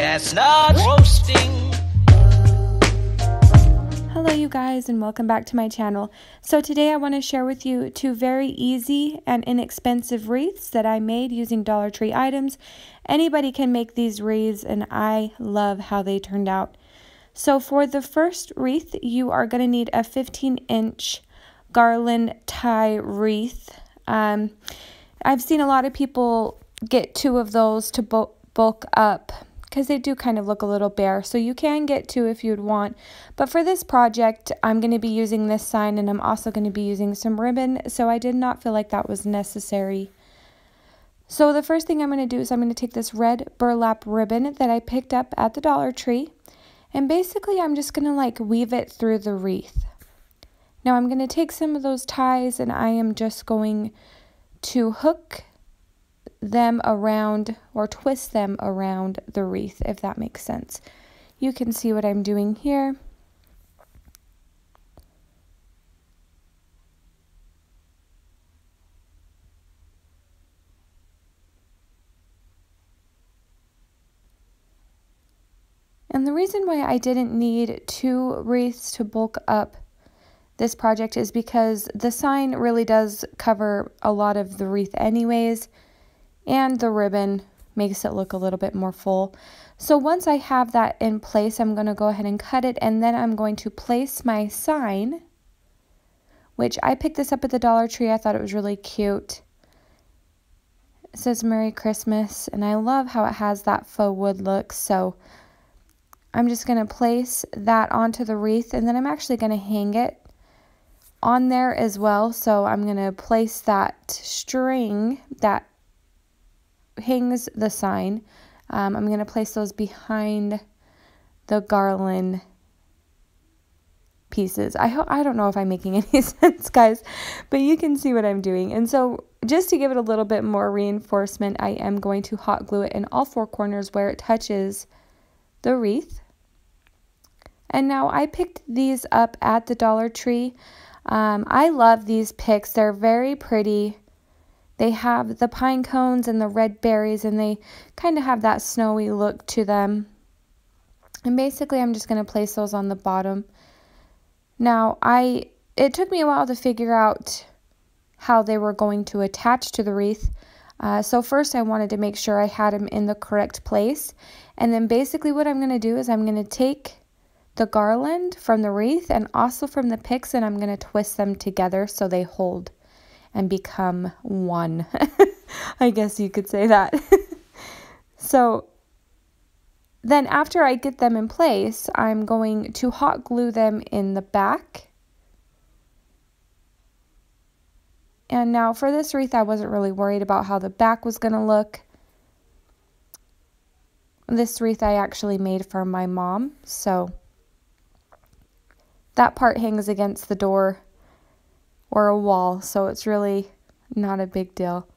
chestnuts roasting. Hello you guys, and welcome back to my channel. So today I want to share with you two very easy and inexpensive wreaths that I made using Dollar Tree items. Anybody can make these wreaths and I love how they turned out. So for the first wreath, you are going to need a 15-inch garland tie wreath. I've seen a lot of people get two of those to bulk up because they do kind of look a little bare. So you can get two if you'd want. But for this project, I'm going to be using this sign, and I'm also going to be using some ribbon. So I did not feel like that was necessary. So the first thing I'm going to do is I'm going to take this red burlap ribbon that I picked up at the Dollar Tree. And basically I'm just going to like weave it through the wreath. Now I'm going to take some of those ties and I am just going to hook them around or twist them around the wreath, if that makes sense. You can see what I'm doing here. And the reason why I didn't need two wreaths to bulk up this project is because the sign really does cover a lot of the wreath anyways, and the ribbon makes it look a little bit more full. So once I have that in place, I'm going to go ahead and cut it, and then I'm going to place my sign, which I picked this up at the Dollar Tree. I thought it was really cute. It says Merry Christmas, and I love how it has that faux wood look. So I'm just going to place that onto the wreath, and then I'm actually going to hang it on there as well. So I'm going to place that string that hangs the sign. I'm going to place those behind the garland pieces. I don't know if I'm making any sense, guys, but you can see what I'm doing. And so just to give it a little bit more reinforcement, I am going to hot glue it in all four corners where it touches the wreath. And now I picked these up at the Dollar Tree. I love these picks. They're very pretty. They have the pine cones and the red berries, and they kind of have that snowy look to them. And basically I'm just going to place those on the bottom. Now it took me a while to figure out how they were going to attach to the wreath. So first I wanted to make sure I had them in the correct place. And then basically what I'm going to do is I'm going to take the garland from the wreath and also from the picks, and I'm going to twist them together so they hold and become one. I guess you could say that. So then after I get them in place, I'm going to hot glue them in the back. And now for this wreath, I wasn't really worried about how the back was going to look. This wreath I actually made for my mom, so that part hangs against the door or a wall, so it's really not a big deal.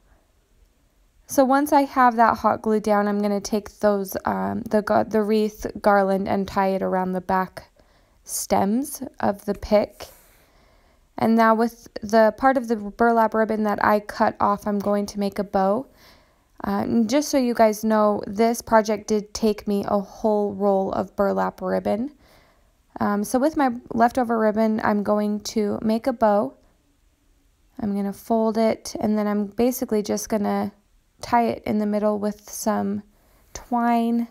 So once I have that hot glue down, I'm going to take those the wreath garland and tie it around the back stems of the pick. And now with the part of the burlap ribbon that I cut off, I'm going to make a bow. Just so you guys know, this project did take me a whole roll of burlap ribbon. So with my leftover ribbon, I'm going to make a bow. I'm going to fold it, and then I'm basically just going to tie it in the middle with some twine.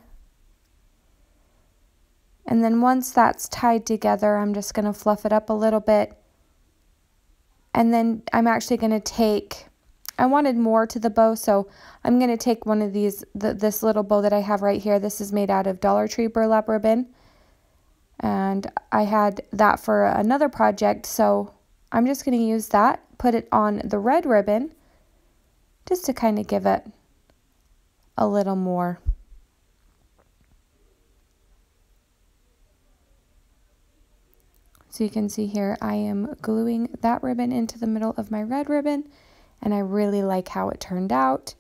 And then once that's tied together, I'm just going to fluff it up a little bit. And then I'm actually going to take, I wanted more to the bow, so I'm going to take one of these, this little bow that I have right here. This is made out of Dollar Tree burlap ribbon. And I had that for another project, so I'm just going to use that, put it on the red ribbon, just to kind of give it a little more. So you can see here, I am gluing that ribbon into the middle of my red ribbon, and I really like how it turned out.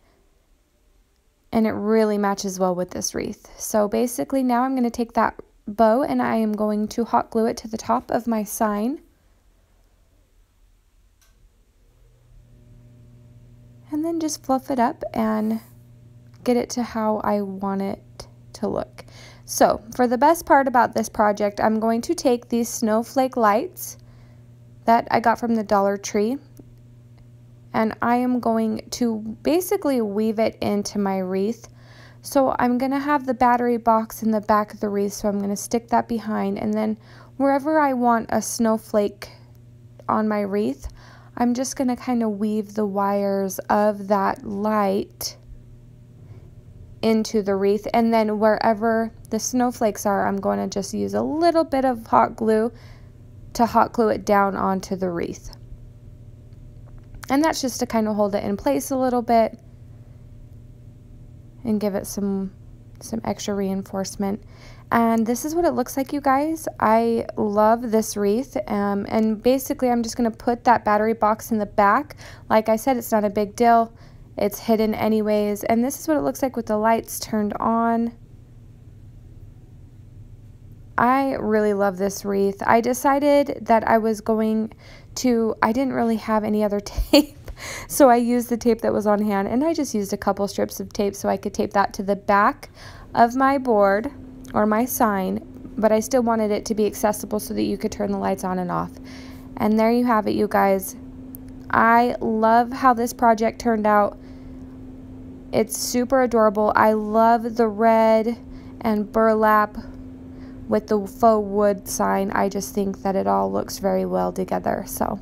And it really matches well with this wreath. So basically now I'm going to take that bow and I am going to hot glue it to the top of my sign. And then just fluff it up and get it to how I want it to look. So for the best part about this project, I'm going to take these snowflake lights that I got from the Dollar Tree, and I am going to basically weave it into my wreath. So I'm going to have the battery box in the back of the wreath, so I'm going to stick that behind, and then wherever I want a snowflake on my wreath, I'm just going to kind of weave the wires of that light into the wreath, and then wherever the snowflakes are, I'm going to just use a little bit of hot glue to hot glue it down onto the wreath. And that's just to kind of hold it in place a little bit and give it some extra reinforcement. And this is what it looks like, you guys. I love this wreath, and basically I'm just going to put that battery box in the back. Like I said, it's not a big deal. It's hidden anyways, and this is what it looks like with the lights turned on. I really love this wreath. I decided that I was going to, I didn't really have any other tape, so I used the tape that was on hand, and I just used a couple strips of tape so I could tape that to the back of my board or my sign, but I still wanted it to be accessible so that you could turn the lights on and off. And there you have it, you guys. I love how this project turned out. It's super adorable. I love the red and burlap with the faux wood sign. I just think that it all looks very well together. So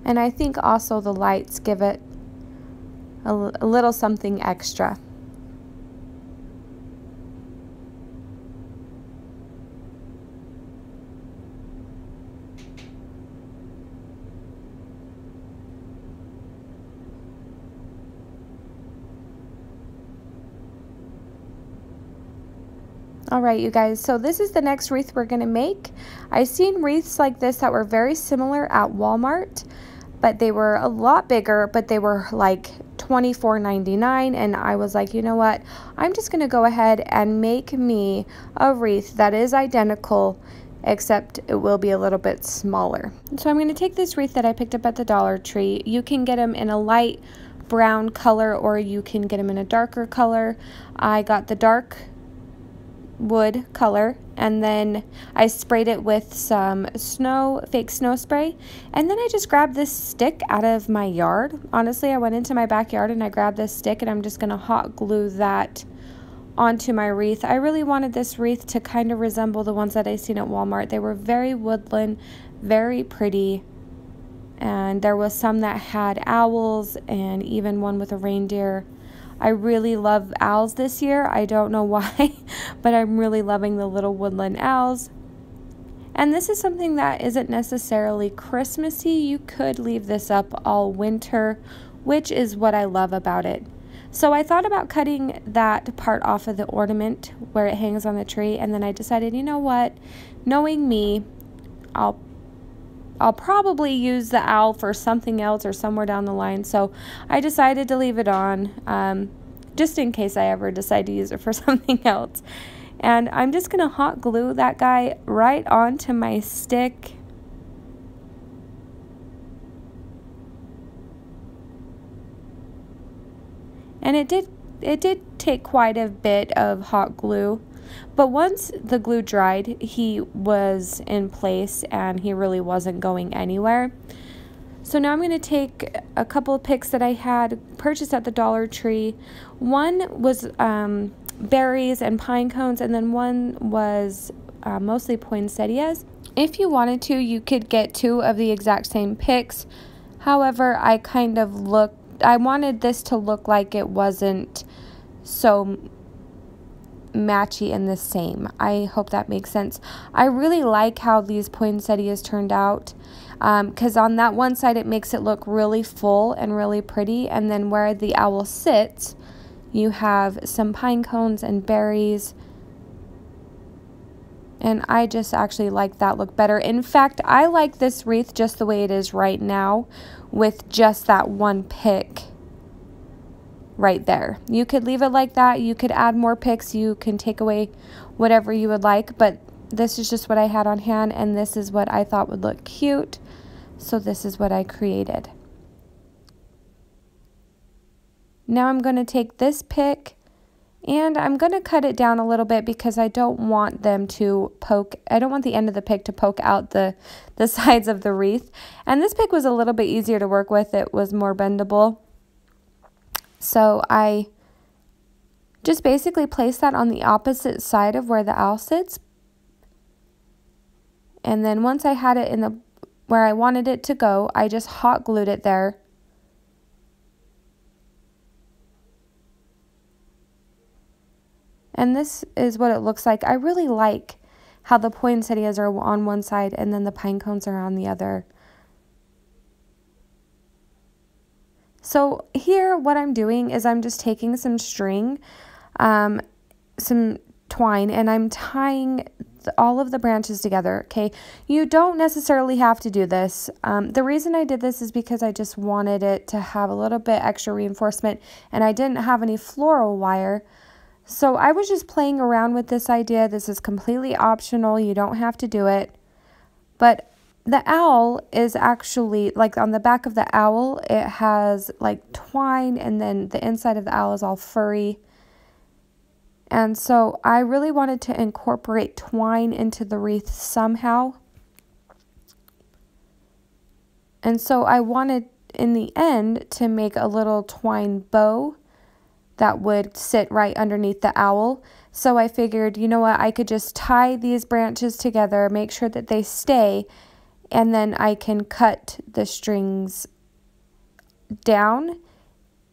and I think also the lights give it a little something extra. Alright, you guys, so this is the next wreath we're going to make. I've seen wreaths like this that were very similar at Walmart, but they were a lot bigger, but they were like $24.99, and I was like, you know what, I'm just going to go ahead and make me a wreath that is identical, except it will be a little bit smaller. So I'm going to take this wreath that I picked up at the Dollar Tree. You can get them in a light brown color, or you can get them in a darker color. I got the dark wood color, and then I sprayed it with some fake snow spray, and then I just grabbed this stick out of my yard. Honestly, I went into my backyard and I grabbed this stick, and I'm just going to hot glue that onto my wreath. I really wanted this wreath to kind of resemble the ones that I seen at Walmart. They were very woodland, very pretty, and there was some that had owls and even one with a reindeer. I really love owls this year. I don't know why, but I'm really loving the little woodland owls. And this is something that isn't necessarily Christmassy. You could leave this up all winter, which is what I love about it. So I thought about cutting that part off of the ornament where it hangs on the tree, and then I decided, you know what, knowing me, I'll probably use the owl for something else or somewhere down the line. So I decided to leave it on, just in case I ever decide to use it for something else. And I'm just going to hot glue that guy right onto my stick. And it did take quite a bit of hot glue. But once the glue dried, he was in place and he really wasn't going anywhere. So now I'm going to take a couple of picks that I had purchased at the Dollar Tree. One was berries and pine cones, and then one was mostly poinsettias. If you wanted to, you could get two of the exact same picks. However, I wanted this to look like it wasn't so matchy and the same. I hope that makes sense. I really like how these poinsettias turned out, because on that one side it makes it look really full and really pretty, and then where the owl sits you have some pine cones and berries, and I just actually like that look better. In fact, I like this wreath just the way it is right now with just that one pick right there. You could leave it like that. You could add more picks. You can take away whatever you would like, but this is just what I had on hand, and this is what I thought would look cute. So this is what I created. Now I'm going to take this pick and I'm going to cut it down a little bit because I don't want them to poke. I don't want the end of the pick to poke out the sides of the wreath. And this pick was a little bit easier to work with. It was more bendable. So I just basically place that on the opposite side of where the owl sits. And then once I had it in where I wanted it to go, I just hot glued it there. And this is what it looks like. I really like how the poinsettias are on one side and then the pine cones are on the other. So here what I'm doing is I'm just taking some string, some twine, and I'm tying all of the branches together. Okay, you don't necessarily have to do this. The reason I did this is because I just wanted it to have a little bit extra reinforcement, and I didn't have any floral wire. So I was just playing around with this idea. This is completely optional. You don't have to do it. But the owl is actually, like on the back of the owl, it has like twine, and then the inside of the owl is all furry. And so I really wanted to incorporate twine into the wreath somehow. And so I wanted, in the end, to make a little twine bow that would sit right underneath the owl. So I figured, you know what, I could just tie these branches together, make sure that they stay, and then I can cut the strings down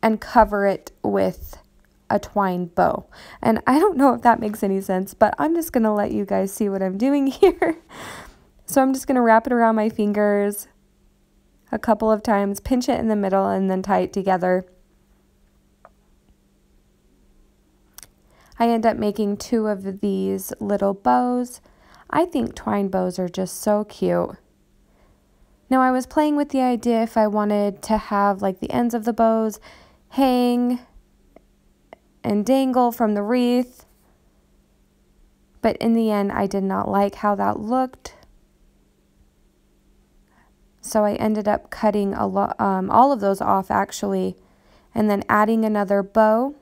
and cover it with a twine bow. And I don't know if that makes any sense, but I'm just going to let you guys see what I'm doing here. So I'm just going to wrap it around my fingers a couple of times, pinch it in the middle, and then tie it together. I end up making 2 of these little bows. I think twine bows are just so cute. Now I was playing with the idea if I wanted to have like the ends of the bows hang and dangle from the wreath. But in the end, I did not like how that looked. So I ended up cutting all of those off actually, and then adding another bow.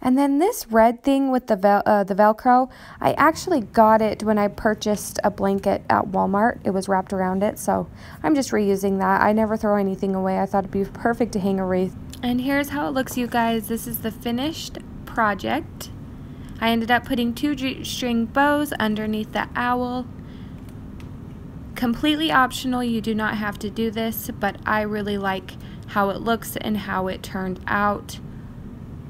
And then this red thing with the Velcro, I actually got it when I purchased a blanket at Walmart. It was wrapped around it, so I'm just reusing that. I never throw anything away. I thought it'd be perfect to hang a wreath. And here's how it looks, you guys. This is the finished project. I ended up putting 2 string bows underneath the owl. Completely optional. You do not have to do this, but I really like how it looks and how it turned out.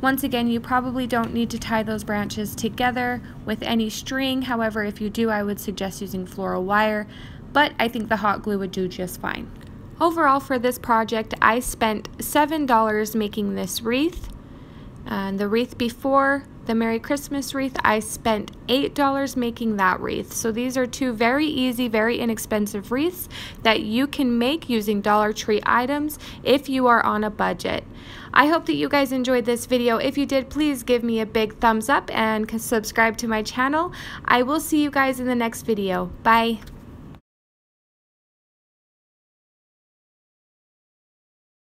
Once again, you probably don't need to tie those branches together with any string. However, if you do, I would suggest using floral wire, but I think the hot glue would do just fine. Overall, for this project, I spent $7 making this wreath. And the wreath before, the Merry Christmas wreath, I spent $8 making that wreath. So these are 2 very easy, very inexpensive wreaths that you can make using Dollar Tree items if you are on a budget. I hope that you guys enjoyed this video. If you did, please give me a big thumbs up and subscribe to my channel. I will see you guys in the next video. Bye.